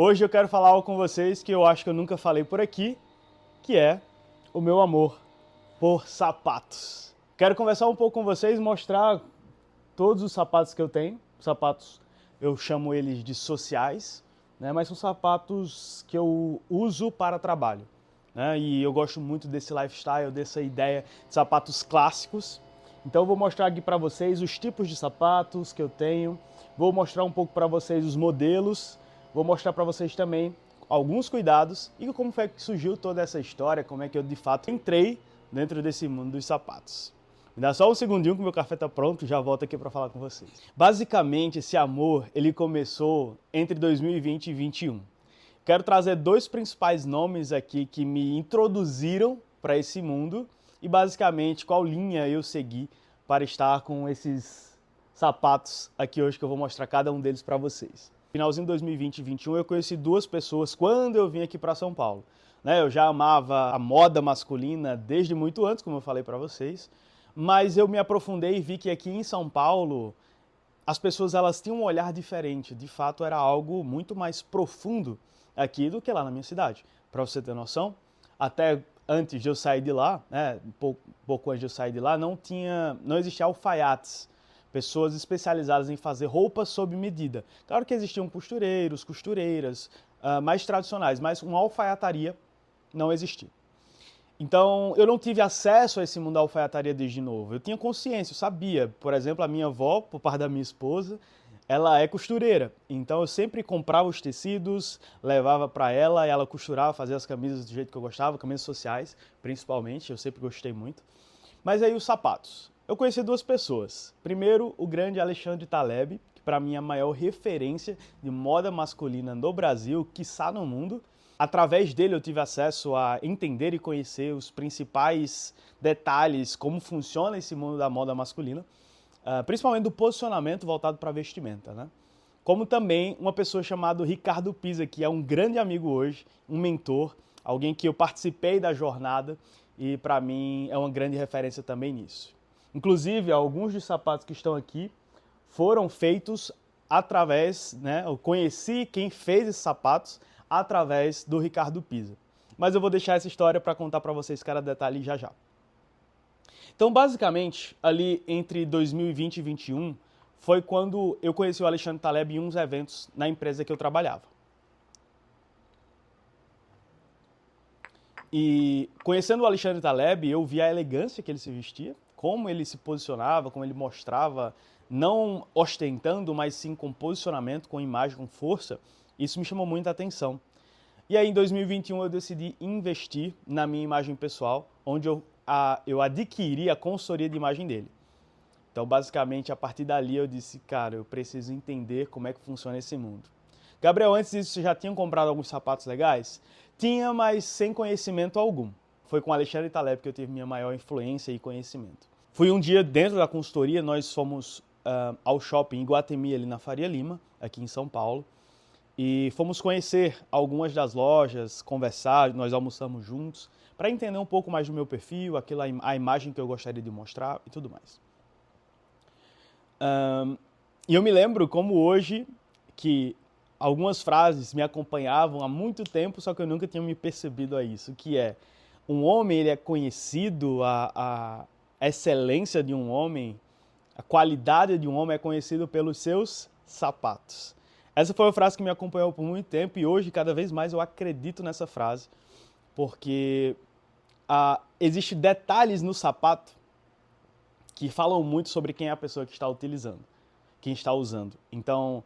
Hoje eu quero falar algo com vocês que eu acho que eu nunca falei por aqui, que é o meu amor por sapatos. Quero conversar um pouco com vocês, mostrar todos os sapatos que eu tenho. Sapatos, eu chamo eles de sociais, né? Mas são sapatos que eu uso para trabalho, né? E eu gosto muito desse lifestyle, dessa ideia de sapatos clássicos. Então eu vou mostrar aqui para vocês os tipos de sapatos que eu tenho, vou mostrar um pouco para vocês os modelos, vou mostrar para vocês também alguns cuidados e como foi que surgiu toda essa história, como é que eu de fato entrei dentro desse mundo dos sapatos. Me dá só um segundinho que meu café tá pronto, já volto aqui para falar com vocês. Basicamente, esse amor, ele começou entre 2020 e 2021. Quero trazer dois principais nomes aqui que me introduziram para esse mundo e basicamente qual linha eu segui para estar com esses sapatos aqui hoje que eu vou mostrar cada um deles para vocês. Finalzinho de 2020 e 2021 eu conheci duas pessoas quando eu vim aqui para São Paulo. Eu já amava a moda masculina desde muito antes, como eu falei para vocês, mas eu me aprofundei e vi que aqui em São Paulo as pessoas elas tinham um olhar diferente. De fato era algo muito mais profundo aqui do que lá na minha cidade. Para você ter noção, até antes de eu sair de lá, pouco antes de eu sair de lá, não existia alfaiates, pessoas especializadas em fazer roupas sob medida. Claro que existiam costureiros, costureiras, mais tradicionais, mas uma alfaiataria não existia. Então, eu não tive acesso a esse mundo da alfaiataria desde novo. Eu tinha consciência, eu sabia. Por exemplo, a minha avó, por parte da minha esposa, ela é costureira. Então, eu sempre comprava os tecidos, levava para ela e ela costurava, fazia as camisas do jeito que eu gostava, camisas sociais, principalmente, eu sempre gostei muito. Mas aí os sapatos. Eu conheci duas pessoas. Primeiro, o grande Alexandre Taleb, que para mim é a maior referência de moda masculina no Brasil, quiçá no mundo. Através dele eu tive acesso a entender e conhecer os principais detalhes, como funciona esse mundo da moda masculina, principalmente do posicionamento voltado para a vestimenta, né? Como também uma pessoa chamada Ricardo Pisa, que é um grande amigo hoje, um mentor, alguém que eu participei da jornada e para mim é uma grande referência também nisso. Inclusive, alguns dos sapatos que estão aqui foram feitos através, eu conheci quem fez esses sapatos através do Ricardo Pisa. Mas eu vou deixar essa história para contar para vocês cada detalhe já já. Então, basicamente, ali entre 2020 e 2021, foi quando eu conheci o Alexandre Taleb em uns eventos na empresa que eu trabalhava. E conhecendo o Alexandre Taleb, eu vi a elegância que ele se vestia, como ele se posicionava, como ele mostrava, não ostentando, mas sim com posicionamento, com imagem, com força. Isso me chamou muita atenção. E aí, em 2021, eu decidi investir na minha imagem pessoal, onde eu adquiri a consultoria de imagem dele. Então, basicamente, a partir dali, eu disse, cara, eu preciso entender como é que funciona esse mundo. Gabriel, antes disso, você já tinha comprado alguns sapatos legais? Tinha, mas sem conhecimento algum. Foi com Alexandre Taleb que eu tive minha maior influência e conhecimento. Fui um dia dentro da consultoria, nós fomos ao shopping Iguatemi, ali na Faria Lima, aqui em São Paulo, e fomos conhecer algumas das lojas, conversar, nós almoçamos juntos, para entender um pouco mais do meu perfil, a imagem que eu gostaria de mostrar e tudo mais. E eu me lembro como hoje que algumas frases me acompanhavam há muito tempo, só que eu nunca tinha me percebido a isso, que é, um homem ele é conhecido, a excelência de um homem, a qualidade de um homem é conhecido pelos seus sapatos. Essa foi uma frase que me acompanhou por muito tempo e hoje, cada vez mais, eu acredito nessa frase, porque existem detalhes no sapato que falam muito sobre quem é a pessoa que está utilizando, quem está usando. Então,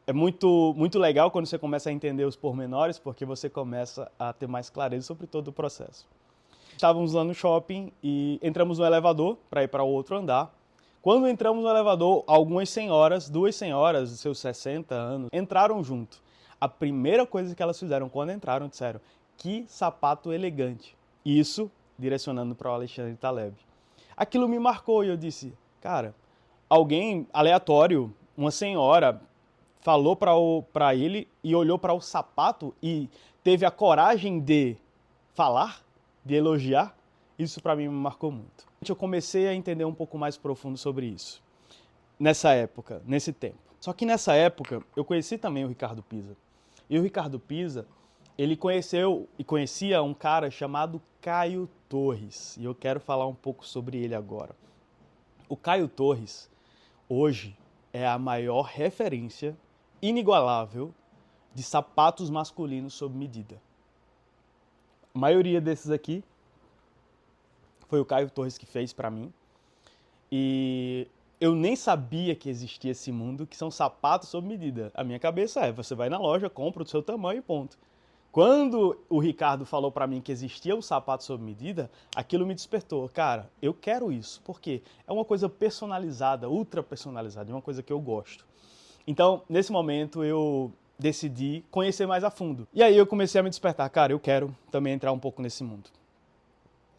é muito, muito legal quando você começa a entender os pormenores, porque você começa a ter mais clareza sobre todo o processo. Estávamos lá no shopping e entramos no elevador para ir para o outro andar. Quando entramos no elevador, algumas senhoras, duas senhoras de seus 60 anos, entraram junto. A primeira coisa que elas fizeram quando entraram, disseram, que sapato elegante. Isso direcionando para o Alexandre Taleb. Aquilo me marcou e eu disse, cara, alguém aleatório, uma senhora, falou para ele e olhou para o sapato e teve a coragem de falar, de elogiar. Isso para mim me marcou muito. Eu comecei a entender um pouco mais profundo sobre isso, nessa época, nesse tempo. Só que nessa época, eu conheci também o Ricardo Pisa. E o Ricardo Pisa, ele conheceu e conhecia um cara chamado Caio Torres. E eu quero falar um pouco sobre ele agora. O Caio Torres, hoje, é a maior referência inigualável de sapatos masculinos sob medida. A maioria desses aqui foi o Caio Torres que fez para mim. E eu nem sabia que existia esse mundo, que são sapatos sob medida. A minha cabeça você vai na loja, compra o seu tamanho e ponto. Quando o Ricardo falou para mim que existia o sapato sob medida, aquilo me despertou. Cara, eu quero isso, porque é uma coisa personalizada, ultra personalizada, é uma coisa que eu gosto. Então, nesse momento, eu decidi conhecer mais a fundo. E aí eu comecei a me despertar. Cara, eu quero também entrar um pouco nesse mundo.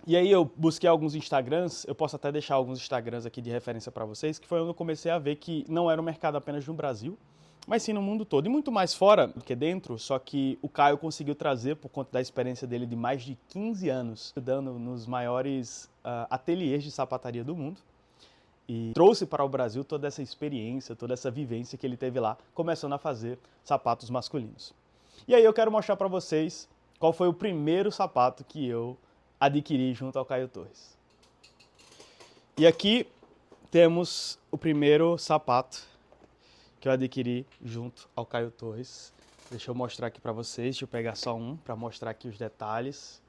E aí eu busquei alguns Instagrams, eu posso até deixar alguns Instagrams aqui de referência para vocês, que foi onde eu comecei a ver que não era um mercado apenas no Brasil, mas sim no mundo todo. E muito mais fora do que dentro, só que o Caio conseguiu trazer, por conta da experiência dele de mais de 15 anos, estudando nos maiores ateliês de sapataria do mundo, e trouxe para o Brasil toda essa experiência, toda essa vivência que ele teve lá, começando a fazer sapatos masculinos. E aí eu quero mostrar para vocês qual foi o primeiro sapato que eu adquiri junto ao Caio Torres. E aqui temos o primeiro sapato que eu adquiri junto ao Caio Torres. Deixa eu mostrar aqui para vocês, deixa eu pegar só um para mostrar aqui os detalhes.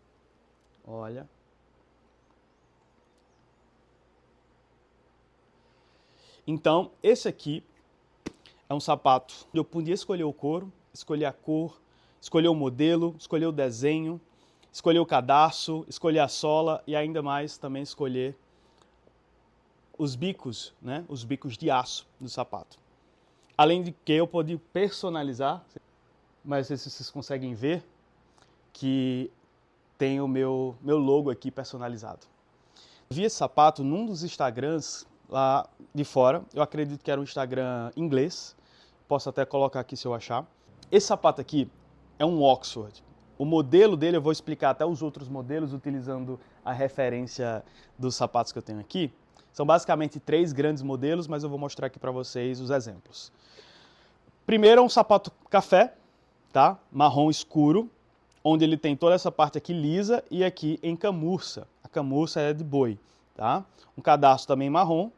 Olha. Então, esse aqui é um sapato onde eu podia escolher o couro, escolher a cor, escolher o modelo, escolher o desenho, escolher o cadarço, escolher a sola e ainda mais também escolher os bicos, né? Os bicos de aço do sapato. Além de que eu pude personalizar, mas não sei se vocês conseguem ver que tem o meu logo aqui personalizado. Eu vi esse sapato num dos Instagrams lá de fora, eu acredito que era um Instagram inglês, posso até colocar aqui se eu achar. Esse sapato aqui é um Oxford. O modelo dele, eu vou explicar até os outros modelos utilizando a referência dos sapatos que eu tenho aqui. São basicamente 3 grandes modelos, mas eu vou mostrar aqui para vocês os exemplos. Primeiro é um sapato café, tá? Marrom escuro, onde ele tem toda essa parte aqui lisa e aqui em camurça. A camurça é de boi, tá? Um cadarço também marrom.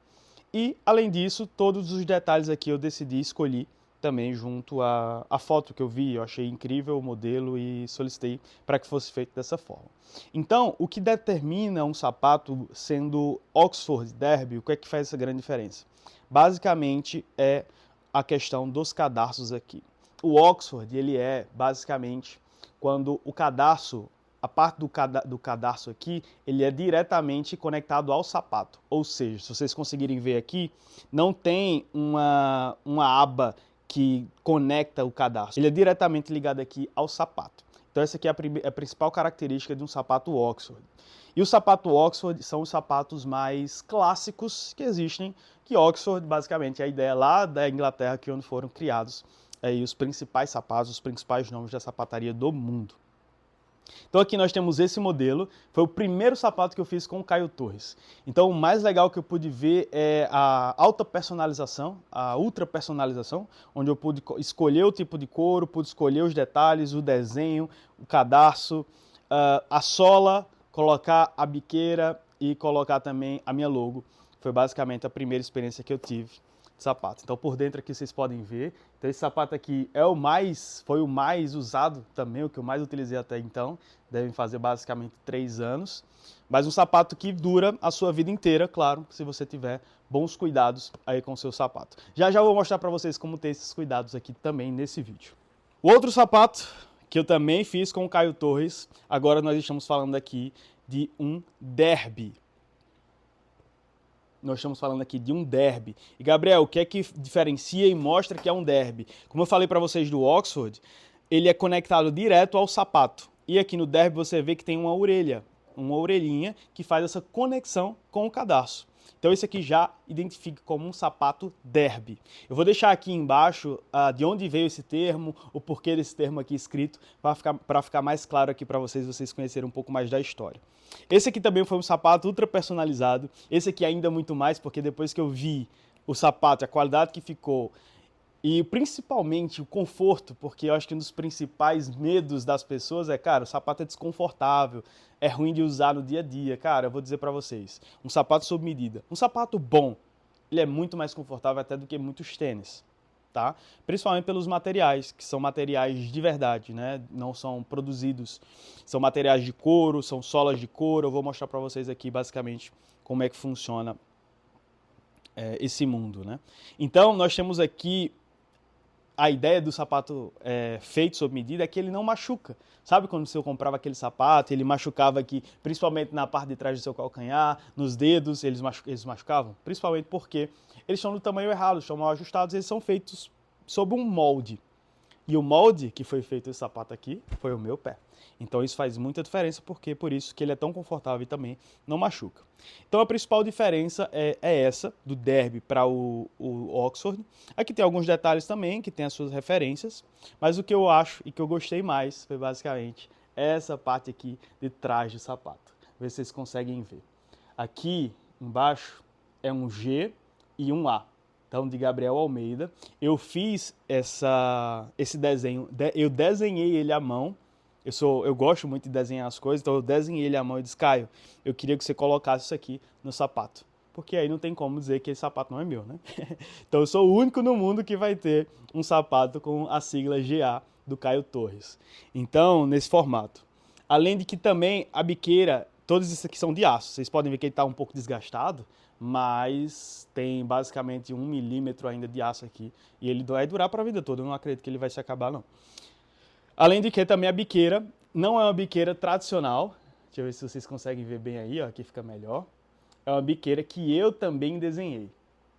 E, além disso, todos os detalhes aqui eu decidi escolher também junto à foto que eu vi, eu achei incrível o modelo e solicitei para que fosse feito dessa forma. Então, o que determina um sapato sendo Oxford Derby, o que é que faz essa grande diferença? Basicamente é a questão dos cadarços aqui. O Oxford, ele é basicamente quando o cadarço, a parte do cadarço aqui, ele é diretamente conectado ao sapato. Ou seja, se vocês conseguirem ver aqui, não tem uma aba que conecta o cadarço. Ele é diretamente ligado aqui ao sapato. Então essa aqui é a principal característica de um sapato Oxford. E o sapato Oxford são os sapatos mais clássicos que existem, que Oxford, basicamente, é a ideia lá da Inglaterra, que onde foram criados aí os principais sapatos, os principais nomes da sapataria do mundo. Então aqui nós temos esse modelo, foi o primeiro sapato que eu fiz com o Caio Torres. Então o mais legal que eu pude ver é a alta personalização, a ultra personalização, onde eu pude escolher o tipo de couro, pude escolher os detalhes, o desenho, o cadarço, a sola, colocar a biqueira e colocar também a minha logo. Foi basicamente a primeira experiência que eu tive de sapato. Então por dentro aqui vocês podem ver. Então esse sapato aqui foi o mais usado também, o que eu mais utilizei até então. Devem fazer basicamente 3 anos. Mas um sapato que dura a sua vida inteira, claro, se você tiver bons cuidados aí com o seu sapato. Já já eu vou mostrar para vocês como ter esses cuidados aqui também nesse vídeo. O outro sapato que eu também fiz com o Caio Torres, agora nós estamos falando aqui de um derby. Nós estamos falando aqui de um derby. E, Gabriel, o que é que diferencia e mostra que é um derby? Como eu falei para vocês do Oxford, ele é conectado direto ao sapato. E aqui no derby você vê que tem uma orelhinha que faz essa conexão com o cadarço. Então esse aqui já identifica como um sapato derby. Eu vou deixar aqui embaixo de onde veio esse termo, o porquê desse termo aqui escrito, para ficar mais claro aqui para vocês conhecerem um pouco mais da história. Esse aqui também foi um sapato ultra personalizado. Esse aqui ainda muito mais, porque depois que eu vi o sapato, a qualidade que ficou, E principalmente o conforto, porque eu acho que um dos principais medos das pessoas é, cara, o sapato é desconfortável, é ruim de usar no dia a dia. Cara, eu vou dizer pra vocês, um sapato sob medida, um sapato bom, ele é muito mais confortável até do que muitos tênis, tá? Principalmente pelos materiais, que são materiais de verdade, né? Não são produzidos, são materiais de couro, são solas de couro. Eu vou mostrar pra vocês aqui basicamente como é que funciona esse mundo, né? Então, nós temos aqui a ideia do sapato feito sob medida é que ele não machuca. Sabe quando você comprava aquele sapato, ele machucava aqui, principalmente na parte de trás do seu calcanhar, nos dedos, eles machucavam? Principalmente porque eles estão no tamanho errado, estão mal ajustados, eles são feitos sob um molde. E o molde que foi feito esse sapato aqui foi o meu pé. Então isso faz muita diferença, porque por isso que ele é tão confortável e também não machuca. Então a principal diferença é essa, do Derby para o Oxford. Aqui tem alguns detalhes também, que tem as suas referências, mas o que eu acho e que eu gostei mais foi basicamente essa parte aqui de trás do sapato. Vê se vocês conseguem ver. Aqui embaixo é um G e um A. Então, de Gabriel Almeida. Eu fiz esse desenho, eu desenhei ele à mão. Eu gosto muito de desenhar as coisas, então eu desenhei ele à mão e disse, Caio, eu queria que você colocasse isso aqui no sapato. Porque aí não tem como dizer que esse sapato não é meu, né? Então eu sou o único no mundo que vai ter um sapato com a sigla GA do Caio Torres. Então, nesse formato. Além de que também a biqueira, todos esses aqui são de aço. Vocês podem ver que ele está um pouco desgastado, mas tem basicamente 1 milímetro ainda de aço aqui. E ele vai durar para a vida toda, eu não acredito que ele vai se acabar, não. Além de que também a biqueira não é uma biqueira tradicional. Deixa eu ver se vocês conseguem ver bem aí, ó, aqui fica melhor. É uma biqueira que eu também desenhei.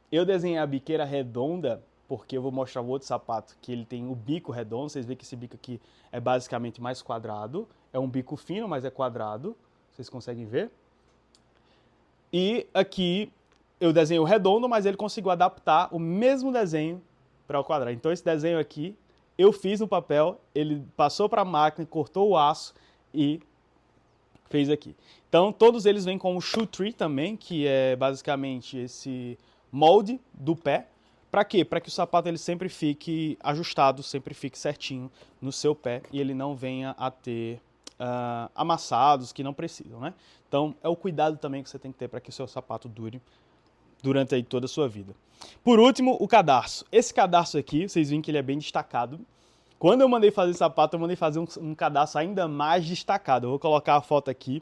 Eu desenhei a biqueira redonda, porque eu vou mostrar o outro sapato, que ele tem o bico redondo. Vocês veem que esse bico aqui é basicamente mais quadrado. É um bico fino, mas é quadrado. Vocês conseguem ver? E aqui eu desenhei o redondo, mas ele conseguiu adaptar o mesmo desenho para o quadrado. Então esse desenho aqui eu fiz no papel, ele passou para a máquina, cortou o aço e fez aqui. Então todos eles vêm com o shoe tree também, que é basicamente esse molde do pé. Para quê? Para que o sapato ele sempre fique ajustado, sempre fique certinho no seu pé e ele não venha a ter amassados que não precisam, né? Então é o cuidado também que você tem que ter para que o seu sapato dure durante aí toda a sua vida. Por último, o cadarço. Esse cadarço aqui, vocês veem que ele é bem destacado. Quando eu mandei fazer sapato, eu mandei fazer um cadarço ainda mais destacado. Eu vou colocar a foto aqui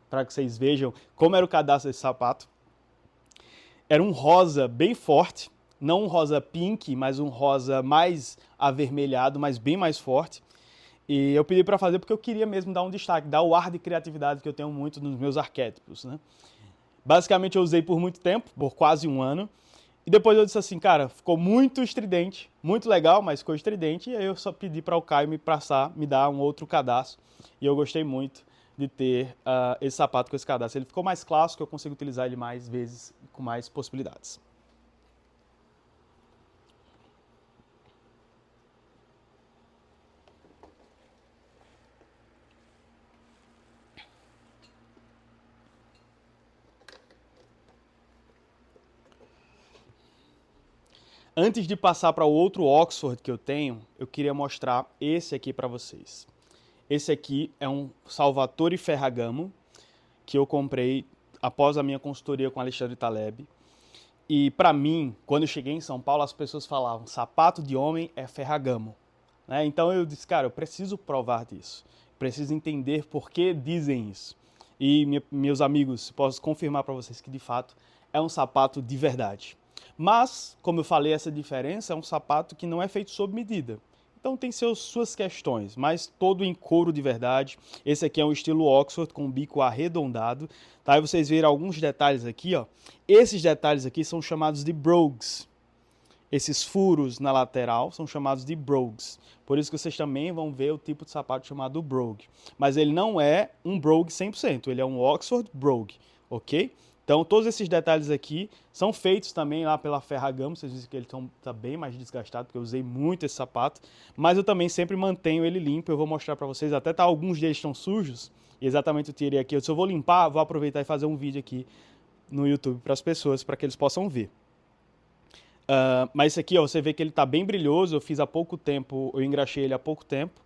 para que vocês vejam como era o cadarço desse sapato. Era um rosa bem forte, não um rosa pink, mas um rosa mais avermelhado, mas bem mais forte. E eu pedi para fazer porque eu queria mesmo dar um destaque, dar o ar de criatividade que eu tenho muito nos meus arquétipos, né? Basicamente eu usei por muito tempo, por quase um ano. E depois eu disse assim, cara, ficou muito estridente, muito legal, mas ficou estridente. E aí eu só pedi para o Caio me dar um outro cadarço. E eu gostei muito de ter esse sapato com esse cadarço. Ele ficou mais clássico, eu consigo utilizar ele mais vezes, com mais possibilidades. Antes de passar para o outro Oxford que eu tenho, eu queria mostrar esse aqui para vocês. Esse aqui é um Salvatore Ferragamo, que eu comprei após a minha consultoria com Alexandre Taleb. E para mim, quando eu cheguei em São Paulo, as pessoas falavam, sapato de homem é Ferragamo. Né? Então eu disse, cara, eu preciso provar disso. Preciso entender por que dizem isso. E meus amigos, posso confirmar para vocês que de fato é um sapato de verdade. Mas, como eu falei, essa diferença é um sapato que não é feito sob medida. Então tem suas questões, mas todo em couro de verdade. Esse aqui é um estilo Oxford com bico arredondado. Tá? Aí vocês viram alguns detalhes aqui. Ó. Esses detalhes aqui são chamados de brogues. Esses furos na lateral são chamados de brogues. Por isso que vocês também vão ver o tipo de sapato chamado brogue. Mas ele não é um brogue 100%, ele é um Oxford brogue, ok? Então, todos esses detalhes aqui são feitos também lá pela Ferragamo. Vocês dizem que ele está bem mais desgastado, porque eu usei muito esse sapato. Mas eu também sempre mantenho ele limpo. Eu vou mostrar para vocês. Até alguns deles estão sujos. E exatamente eu tirei aqui. Se eu vou limpar, vou aproveitar e fazer um vídeo aqui no YouTube para as pessoas, para que eles possam ver. Mas esse aqui, ó, você vê que ele tá bem brilhoso, eu fiz há pouco tempo, eu engraxei ele há pouco tempo.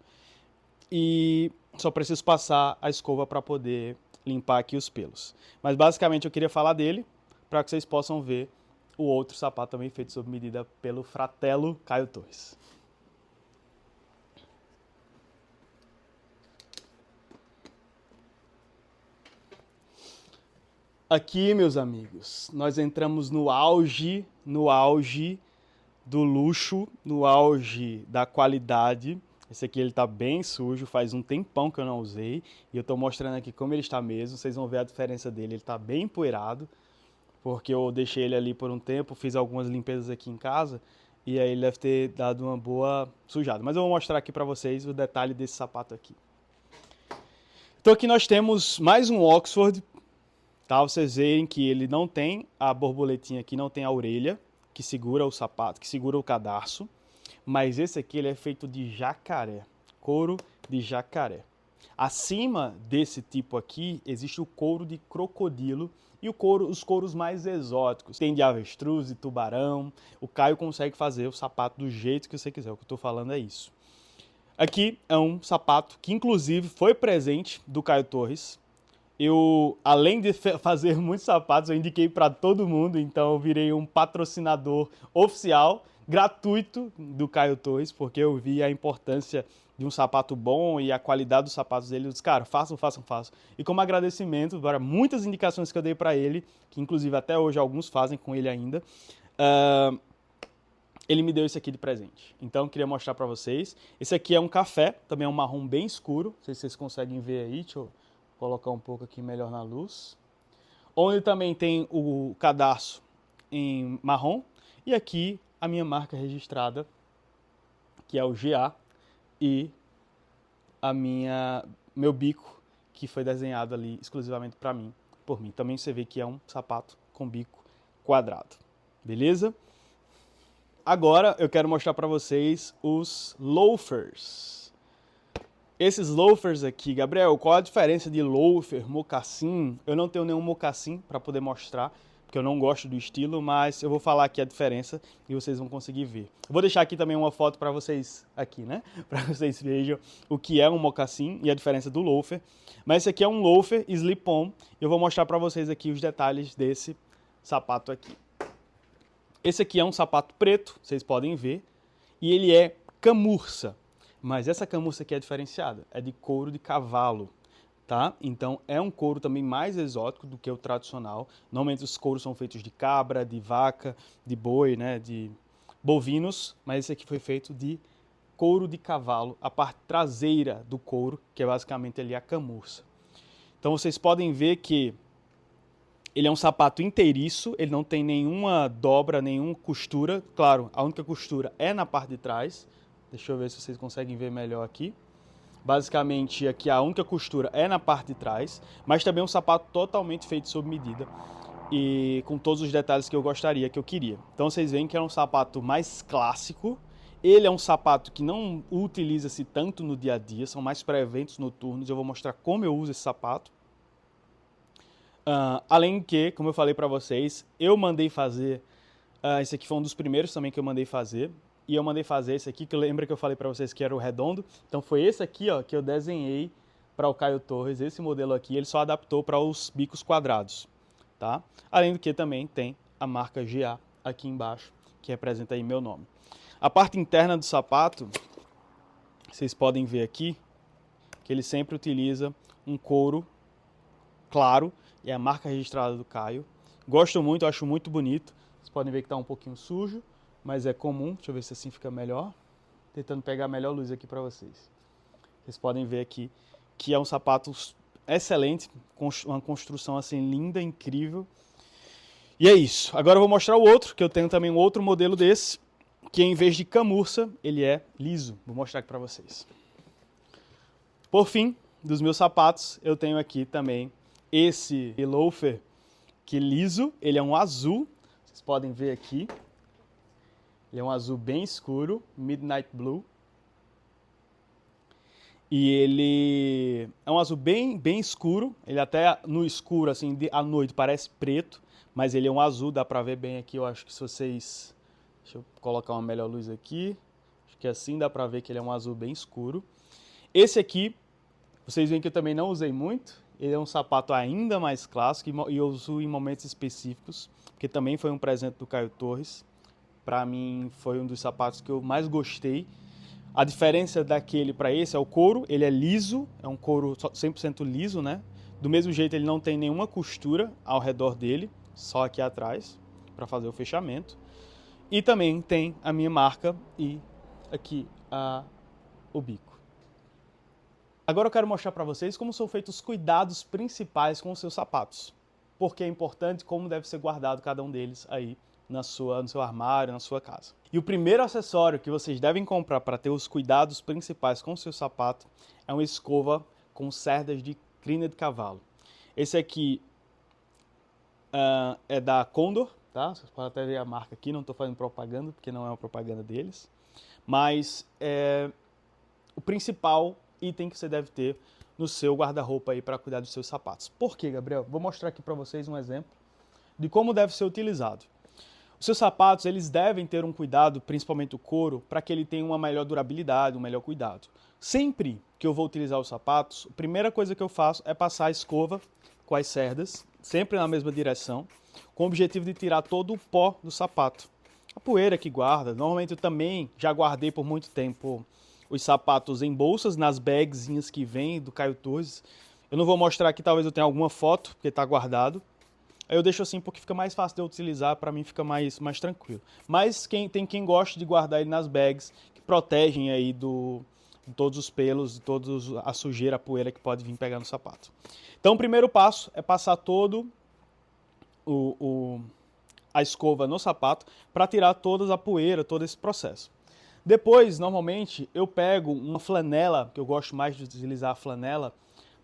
E só preciso passar a escova para poder limpar aqui os pelos. Mas basicamente eu queria falar dele, para que vocês possam ver o outro sapato também feito sob medida pelo Fratello Caio Torres. Aqui, meus amigos, nós entramos no auge do luxo, no auge da qualidade. Esse aqui ele tá bem sujo, faz um tempão que eu não usei. E eu tô mostrando aqui como ele está mesmo, vocês vão ver a diferença dele. Ele tá bem empoeirado, porque eu deixei ele ali por um tempo, fiz algumas limpezas aqui em casa. E aí ele deve ter dado uma boa sujada. Mas eu vou mostrar aqui pra vocês o detalhe desse sapato aqui. Então aqui nós temos mais um Oxford. Tá, vocês veem que ele não tem a borboletinha aqui, não tem a orelha que segura o sapato, que segura o cadarço, mas esse aqui ele é feito de jacaré, couro de jacaré. Acima desse tipo aqui existe o couro de crocodilo e os couros mais exóticos. Tem de avestruz, de tubarão. O Caio consegue fazer o sapato do jeito que você quiser, o que eu estou falando é isso. Aqui é um sapato que inclusive foi presente do Caio Torres. Eu, além de fazer muitos sapatos, eu indiquei para todo mundo, então eu virei um patrocinador oficial, gratuito do Caio Torres, porque eu vi a importância de um sapato bom e a qualidade dos sapatos dele. Eu disse, cara, façam. E como agradecimento para muitas indicações que eu dei para ele, que inclusive até hoje alguns fazem com ele ainda, ele me deu isso aqui de presente. Então eu queria mostrar para vocês. Esse aqui é um café, também é um marrom bem escuro, não sei se vocês conseguem ver aí, deixa eu colocar um pouco aqui melhor na luz. Onde também tem o cadarço em marrom. E aqui a minha marca registrada, que é o GA. E meu bico, que foi desenhado ali exclusivamente para mim, por mim. Também você vê que é um sapato com bico quadrado. Beleza? Agora eu quero mostrar para vocês os loafers. Esses loafers aqui, Gabriel, qual a diferença de loafer, mocassim? Eu não tenho nenhum mocassim para poder mostrar, porque eu não gosto do estilo, mas eu vou falar aqui a diferença e vocês vão conseguir ver. Eu vou deixar aqui também uma foto para vocês aqui, né? Para vocês vejam o que é um mocassim e a diferença do loafer. Mas esse aqui é um loafer slip-on e eu vou mostrar para vocês aqui os detalhes desse sapato aqui. Esse aqui é um sapato preto, vocês podem ver, e ele é camurça. Mas essa camurça aqui é diferenciada, é de couro de cavalo, tá? Então é um couro também mais exótico do que o tradicional. Normalmente os couros são feitos de cabra, de vaca, de boi, né? De bovinos, mas esse aqui foi feito de couro de cavalo, a parte traseira do couro, que é basicamente ali a camurça. Então vocês podem ver que ele é um sapato inteiriço, ele não tem nenhuma dobra, nenhuma costura. Claro, a única costura é na parte de trás. Deixa eu ver se vocês conseguem ver melhor aqui. Basicamente, aqui a única costura é na parte de trás, mas também é um sapato totalmente feito sob medida e com todos os detalhes que eu gostaria, que eu queria. Então vocês veem que é um sapato mais clássico. Ele é um sapato que não utiliza-se tanto no dia a dia, são mais para eventos noturnos. Eu vou mostrar como eu uso esse sapato. Além que, como eu falei para vocês, eu mandei fazer, esse aqui foi um dos primeiros também que eu mandei fazer, e eu mandei fazer esse aqui, que lembra que eu falei para vocês que era o redondo, então foi esse aqui ó, que eu desenhei para o Caio Torres, esse modelo aqui, ele só adaptou para os bicos quadrados, tá? Além do que também tem a marca GA aqui embaixo, que representa aí meu nome. A parte interna do sapato, vocês podem ver aqui, que ele sempre utiliza um couro claro, é a marca registrada do Caio. Gosto muito, acho muito bonito. Vocês podem ver que está um pouquinho sujo, mas é comum. Deixa eu ver se assim fica melhor. Tentando pegar a melhor luz aqui para vocês. Vocês podem ver aqui que é um sapato excelente, uma construção assim linda, incrível. E é isso. Agora eu vou mostrar o outro, que eu tenho também um outro modelo desse, que em vez de camurça, ele é liso. Vou mostrar aqui para vocês. Por fim, dos meus sapatos, eu tenho aqui também esse loafer que liso, ele é um azul, vocês podem ver aqui, ele é um azul bem escuro, Midnight Blue, e ele é um azul bem escuro, ele até no escuro, assim, à noite parece preto, mas ele é um azul, dá pra ver bem aqui, eu acho que se vocês Deixa eu colocar uma melhor luz aqui. Acho que assim dá pra ver que ele é um azul bem escuro. Esse aqui, vocês veem que eu também não usei muito. Ele é um sapato ainda mais clássico e eu uso em momentos específicos, porque também foi um presente do Caio Torres. Para mim foi um dos sapatos que eu mais gostei. A diferença daquele para esse é o couro, ele é liso, é um couro 100% liso, né? Do mesmo jeito ele não tem nenhuma costura ao redor dele, só aqui atrás, para fazer o fechamento. E também tem a minha marca e aqui o bico. Agora eu quero mostrar para vocês como são feitos os cuidados principais com os seus sapatos. Porque é importante como deve ser guardado cada um deles aí no seu armário, na sua casa. E o primeiro acessório que vocês devem comprar para ter os cuidados principais com o seu sapato é uma escova com cerdas de crina de cavalo. Esse aqui é da Condor, tá? Vocês podem até ver a marca aqui, não estou fazendo propaganda, porque não é uma propaganda deles. Mas é o principal item que você deve ter no seu guarda-roupa aí para cuidar dos seus sapatos. Por quê, Gabriel? Vou mostrar aqui para vocês um exemplo de como deve ser utilizado. Os seus sapatos, eles devem ter um cuidado, principalmente o couro, para que ele tenha uma melhor durabilidade, um melhor cuidado. Sempre que eu vou utilizar os sapatos, a primeira coisa que eu faço é passar a escova com as cerdas, sempre na mesma direção, com o objetivo de tirar todo o pó do sapato. A poeira que guarda, normalmente eu também já guardei por muito tempo os sapatos em bolsas, nas bagzinhas que vem do Caio Torres. Eu não vou mostrar aqui, talvez eu tenha alguma foto, porque está guardado. Aí eu deixo assim porque fica mais fácil de eu utilizar, para mim fica mais tranquilo. Mas tem quem gosta de guardar ele nas bags, que protegem aí de todos os pelos, de toda a sujeira, a poeira que pode vir pegar no sapato. Então o primeiro passo é passar todo a escova no sapato para tirar toda a poeira, todo esse processo. Depois, normalmente, eu pego uma flanela, que eu gosto mais de utilizar a flanela,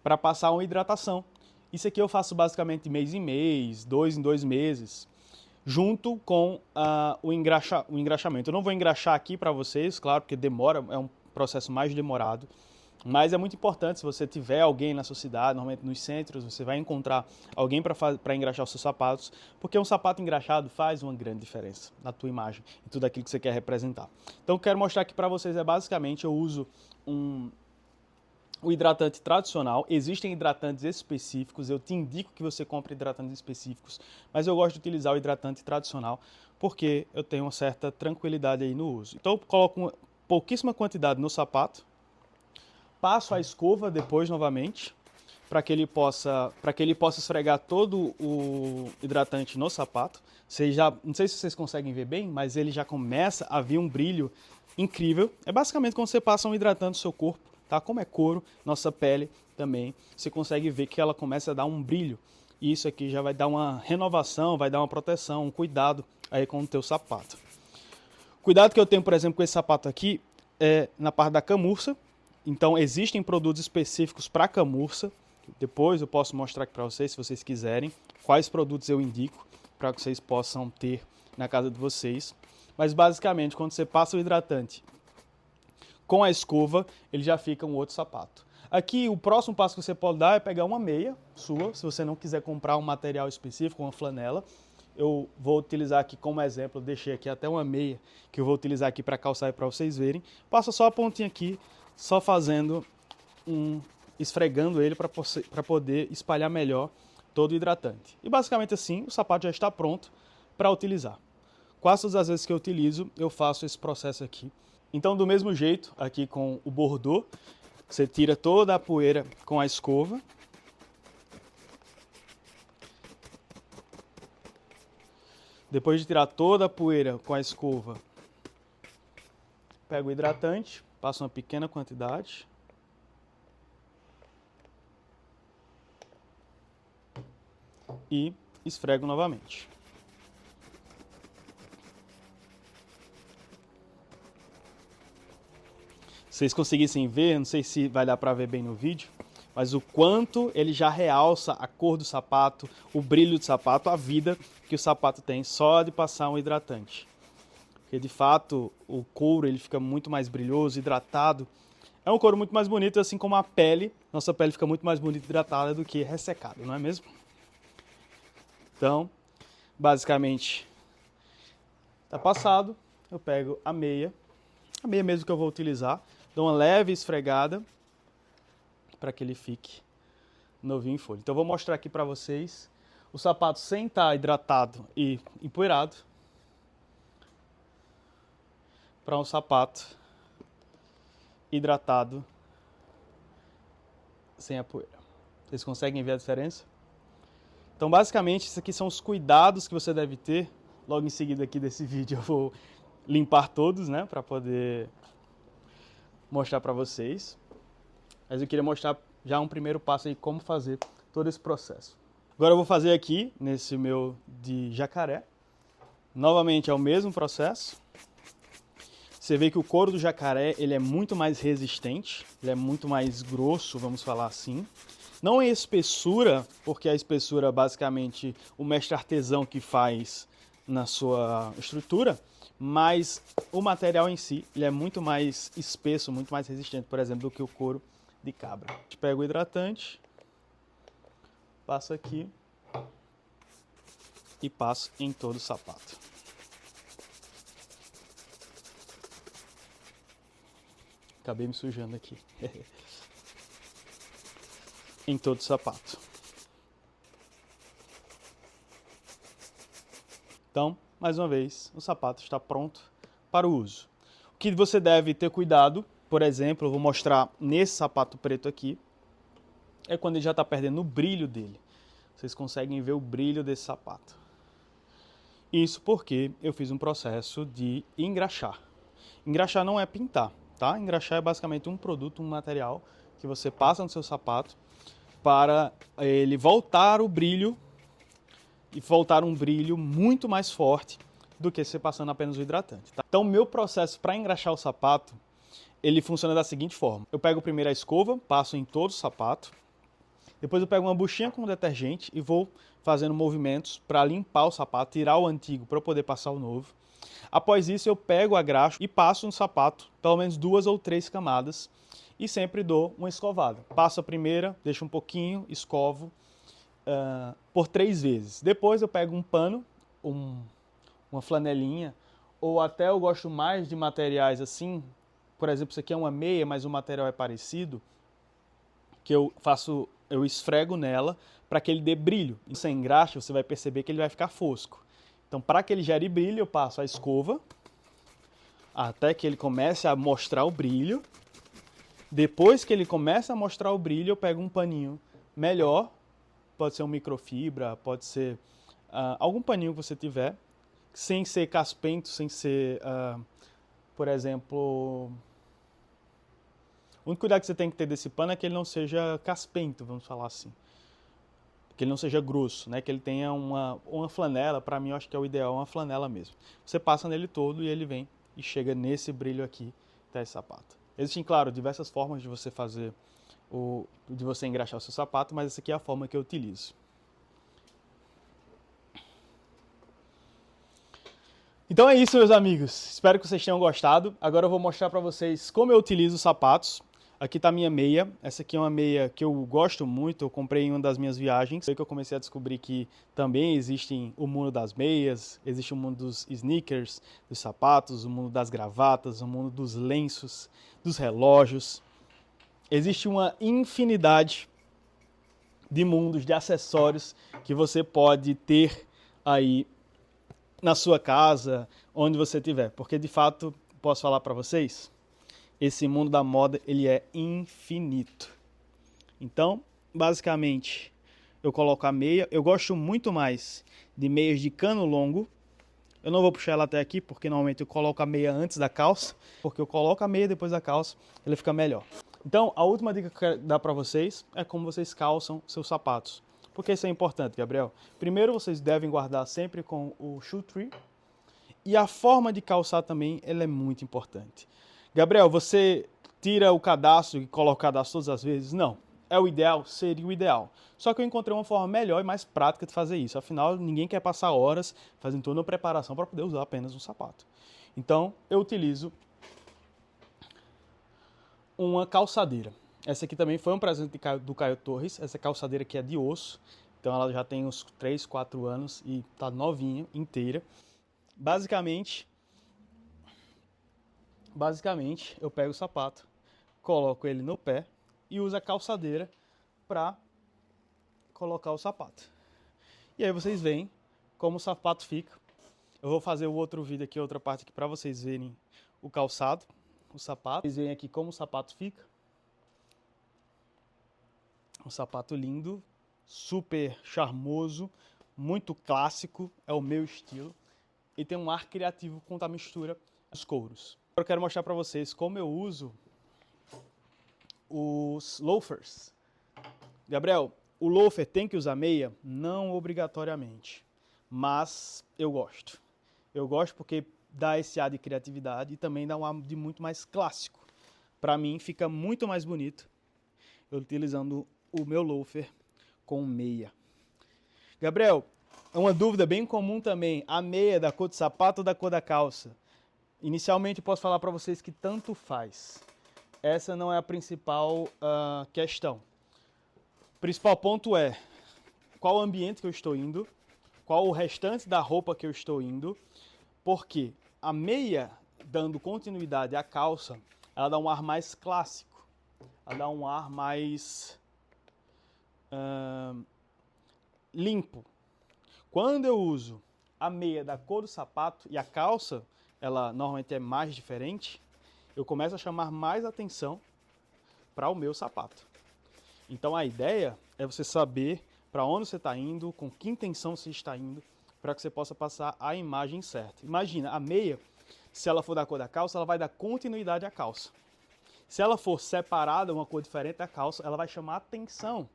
para passar uma hidratação. Isso aqui eu faço basicamente de mês em mês, 2 em 2 meses, junto com o engraxamento. Eu não vou engraxar aqui para vocês, claro, porque demora, é um processo mais demorado, mas é muito importante se você tiver alguém na sua cidade, normalmente nos centros, você vai encontrar alguém para engraxar os seus sapatos, porque um sapato engraxado faz uma grande diferença na tua imagem e tudo aquilo que você quer representar. Então, o que eu quero mostrar aqui para vocês é basicamente, eu uso o hidratante tradicional. Existem hidratantes específicos, eu te indico que você compre hidratantes específicos, mas eu gosto de utilizar o hidratante tradicional porque eu tenho uma certa tranquilidade aí no uso. Então eu coloco uma pouquíssima quantidade no sapato, passo a escova depois novamente, para que ele possa esfregar todo o hidratante no sapato. Não sei se vocês conseguem ver bem, mas ele já começa a vir um brilho incrível. É basicamente quando você passa um hidratante no seu corpo, tá? Como é couro, nossa pele também, você consegue ver que ela começa a dar um brilho. E isso aqui já vai dar uma renovação, vai dar uma proteção, um cuidado aí com o teu sapato. Cuidado que eu tenho, por exemplo, com esse sapato aqui, é na parte da camurça. Então existem produtos específicos para camurça. Depois eu posso mostrar aqui para vocês, se vocês quiserem, quais produtos eu indico para que vocês possam ter na casa de vocês. Mas basicamente, quando você passa o hidratante com a escova, ele já fica um outro sapato. Aqui, o próximo passo que você pode dar é pegar uma meia sua, se você não quiser comprar um material específico, uma flanela. Eu vou utilizar aqui como exemplo, eu deixei aqui até uma meia que eu vou utilizar aqui para calçar e para vocês verem. Passa só a pontinha aqui, só fazendo esfregando ele para poder espalhar melhor todo o hidratante. E basicamente assim, o sapato já está pronto para utilizar. Quase todas as vezes que eu utilizo, eu faço esse processo aqui. Então, do mesmo jeito, aqui com o bordô, você tira toda a poeira com a escova. Depois de tirar toda a poeira com a escova, pego o hidratante, passo uma pequena quantidade. E esfrego novamente. Se vocês conseguissem ver, não sei se vai dar para ver bem no vídeo, mas o quanto ele já realça a cor do sapato, o brilho do sapato, a vida que o sapato tem só de passar um hidratante. Porque de fato o couro ele fica muito mais brilhoso, hidratado. É um couro muito mais bonito, assim como a pele. Nossa pele fica muito mais bonita e hidratada do que ressecada, não é mesmo? Então, basicamente, está passado. eu pego a meia mesmo que eu vou utilizar, dou uma leve esfregada para que ele fique novinho em folha. Então eu vou mostrar aqui para vocês o sapato sem estar hidratado e empoeirado para um sapato hidratado sem a poeira. Vocês conseguem ver a diferença? Então basicamente isso aqui são os cuidados que você deve ter. Logo em seguida aqui desse vídeo eu vou limpar todos, né, para poder mostrar para vocês. Mas eu queria mostrar já um primeiro passo aí como fazer todo esse processo. Agora eu vou fazer aqui nesse meu de jacaré. Novamente é o mesmo processo. Você vê que o couro do jacaré ele é muito mais resistente, ele é muito mais grosso, vamos falar assim. Não é espessura, porque a espessura basicamente o mestre artesão que faz na sua estrutura, mas o material em si ele é muito mais espesso, muito mais resistente, por exemplo, do que o couro de cabra. A gente pega o hidratante, passo aqui e passo em todo o sapato. Acabei me sujando aqui. Em todo o sapato. Então, mais uma vez, o sapato está pronto para o uso. O que você deve ter cuidado, por exemplo, eu vou mostrar nesse sapato preto aqui, é quando ele já está perdendo o brilho dele. Vocês conseguem ver o brilho desse sapato. Isso porque eu fiz um processo de engraxar. Engraxar não é pintar, tá? Engraxar é basicamente um produto, um material que você passa no seu sapato para ele voltar o brilho e voltar um brilho muito mais forte do que você passando apenas o hidratante. Tá? Então, o meu processo para engraxar o sapato, ele funciona da seguinte forma. Eu pego primeiro a escova, passo em todo o sapato, depois eu pego uma buchinha com detergente e vou fazendo movimentos para limpar o sapato, tirar o antigo para eu poder passar o novo. Após isso, eu pego a graxa e passo no sapato, pelo menos 2 ou 3 camadas, e sempre dou uma escovada. Passo a primeira, deixo um pouquinho, escovo por 3 vezes. Depois eu pego um pano, uma flanelinha, ou até eu gosto mais de materiais assim, por exemplo, isso aqui é uma meia, mas o material é parecido, que eu esfrego nela para que ele dê brilho. E sem engraxa, você vai perceber que ele vai ficar fosco. Então, para que ele gere brilho, eu passo a escova até que ele comece a mostrar o brilho. Depois que ele começa a mostrar o brilho, eu pego um paninho melhor, pode ser um microfibra, pode ser algum paninho que você tiver, sem ser caspento, sem ser, por exemplo... O único cuidado que você tem que ter desse pano é que ele não seja caspento, vamos falar assim. Que ele não seja grosso, né? Que ele tenha uma flanela, para mim eu acho que é o ideal, uma flanela mesmo. Você passa nele todo e ele vem e chega nesse brilho aqui desse sapato. Existem, claro, diversas formas de você fazer, de você engraxar o seu sapato, mas essa aqui é a forma que eu utilizo. Então é isso, meus amigos. Espero que vocês tenham gostado. Agora eu vou mostrar para vocês como eu utilizo os sapatos. Aqui está a minha meia. Essa aqui é uma meia que eu gosto muito. Eu comprei em uma das minhas viagens. Foi que eu comecei a descobrir que também existe o mundo das meias, existe o mundo dos sneakers, dos sapatos, o mundo das gravatas, o mundo dos lenços, dos relógios. Existe uma infinidade de mundos, de acessórios que você pode ter aí na sua casa, onde você estiver. Porque, de fato, posso falar para vocês, esse mundo da moda, ele é infinito. Então, basicamente, eu coloco a meia. Eu gosto muito mais de meias de cano longo. Eu não vou puxar ela até aqui, porque normalmente eu coloco a meia antes da calça. Porque eu coloco a meia depois da calça, ela fica melhor. Então, a última dica que eu quero dar para vocês é como vocês calçam seus sapatos. Porque isso é importante, Gabriel. Primeiro, vocês devem guardar sempre com o shoe tree. E a forma de calçar também, ela é muito importante. Gabriel, você tira o cadastro e coloca o cadastro todas as vezes? Não. É o ideal? Seria o ideal. Só que eu encontrei uma forma melhor e mais prática de fazer isso. Afinal, ninguém quer passar horas fazendo toda uma preparação para poder usar apenas um sapato. Então, eu utilizo uma calçadeira. Essa aqui também foi um presente do Caio Torres. Essa calçadeira aqui é de osso. Então, ela já tem uns 3, 4 anos e está novinha, inteira. Basicamente, Basicamente, eu pego o sapato, coloco ele no pé e uso a calçadeira para colocar o sapato. E aí vocês veem como o sapato fica. Eu vou fazer o outro vídeo aqui, outra parte aqui, para vocês verem o calçado, o sapato. Vocês veem aqui como o sapato fica. Um sapato lindo, super charmoso, muito clássico, é o meu estilo. E tem um ar criativo com a mistura dos couros. Eu quero mostrar para vocês como eu uso os loafers. Gabriel, o loafer tem que usar meia? Não obrigatoriamente, mas eu gosto. Eu gosto porque dá esse ar de criatividade e também dá um ar de muito mais clássico. Para mim fica muito mais bonito eu utilizando o meu loafer com meia. Gabriel, é uma dúvida bem comum também, a meia da cor do sapato ou da cor da calça? Inicialmente eu posso falar para vocês que tanto faz. Essa não é a principal questão. O principal ponto é qual ambiente que eu estou indo, qual o restante da roupa que eu estou indo, porque a meia, dando continuidade à calça, ela dá um ar mais clássico, ela dá um ar mais limpo. Quando eu uso a meia da cor do sapato e a calça, ela normalmente é mais diferente, eu começo a chamar mais atenção para o meu sapato. Então a ideia é você saber para onde você está indo, com que intenção você está indo, para que você possa passar a imagem certa. Imagina, a meia, se ela for da cor da calça, ela vai dar continuidade à calça. Se ela for separada, uma cor diferente da calça, ela vai chamar atenção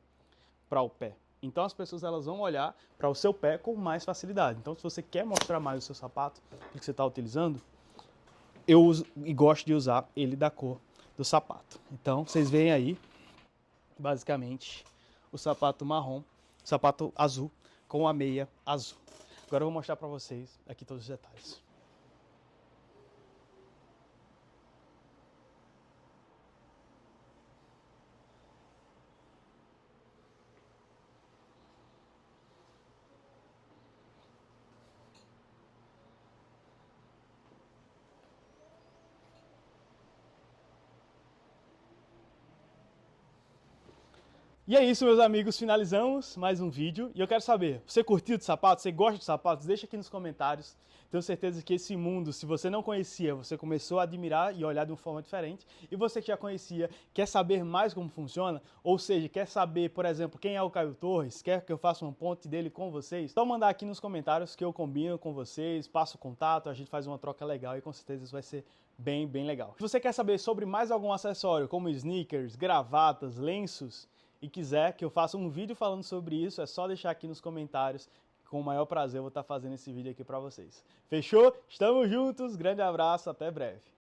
para o pé. Então as pessoas elas vão olhar para o seu pé com mais facilidade. Então se você quer mostrar mais o seu sapato que você está utilizando, eu uso e gosto de usar ele da cor do sapato. Então vocês veem aí, basicamente, o sapato marrom, o sapato azul com a meia azul. Agora eu vou mostrar para vocês aqui todos os detalhes. E é isso, meus amigos, finalizamos mais um vídeo. E eu quero saber, você curtiu de sapatos? Você gosta de sapatos? Deixa aqui nos comentários. Tenho certeza que esse mundo, se você não conhecia, você começou a admirar e olhar de uma forma diferente. E você que já conhecia, quer saber mais como funciona? Ou seja, quer saber, por exemplo, quem é o Caio Torres? Quer que eu faça uma ponte dele com vocês? Só mandar aqui nos comentários que eu combino com vocês, passo o contato, a gente faz uma troca legal e com certeza isso vai ser bem legal. Se você quer saber sobre mais algum acessório, como sneakers, gravatas, lenços, e quiser que eu faça um vídeo falando sobre isso, é só deixar aqui nos comentários. Com o maior prazer eu vou estar fazendo esse vídeo aqui para vocês. Fechou? Estamos juntos, grande abraço, até breve.